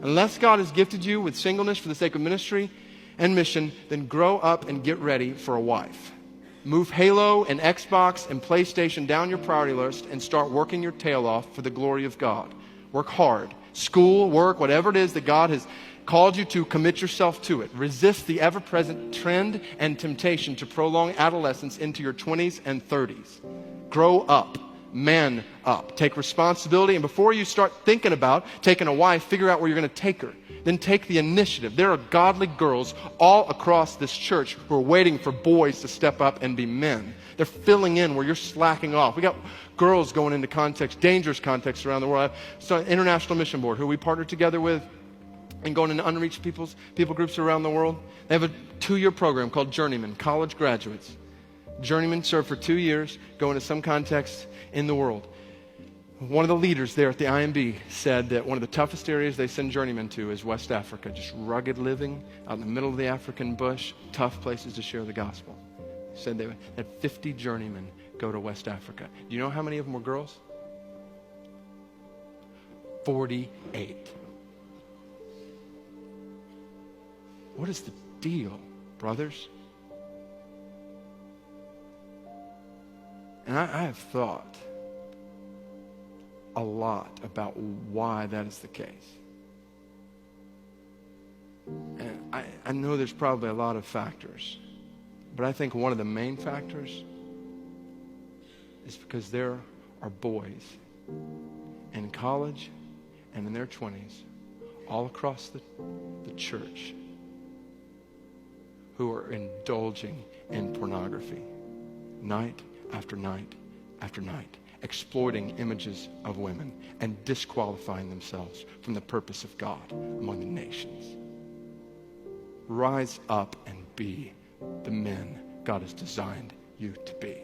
Unless God has gifted you with singleness for the sake of ministry and mission, then grow up and get ready for a wife. Move Halo and Xbox and PlayStation down your priority list and start working your tail off for the glory of God. Work hard. School, work, whatever it is that God has called you to, commit yourself to it. Resist the ever-present trend and temptation to prolong adolescence into your 20s and 30s. Grow up. Man up. Take responsibility. And before you start thinking about taking a wife, figure out where you're going to take her. Then take the initiative. There are godly girls all across this church who are waiting for boys to step up and be men. They're filling in where you're slacking off. We got girls going into context, dangerous contexts around the world. So International Mission Board, who we partner together with, and going into unreached people groups around the world. They have a 2-year program called Journeyman, college graduates. Journeymen serve for 2 years, go into some context in the world. One of the leaders there at the IMB said that one of the toughest areas they send journeymen to is West Africa, just rugged living out in the middle of the African bush, tough places to share the gospel. He said they had 50 journeymen go to West Africa. Do you know how many of them were girls? 48. What is the deal, brothers? And I have thought a lot about why that is the case. And I know there's probably a lot of factors, but I think one of the main factors is because there are boys in college and in their 20s all across the church who are indulging in pornography night after night after night, exploiting images of women and disqualifying themselves from the purpose of God among the nations. Rise up and be the men God has designed you to be.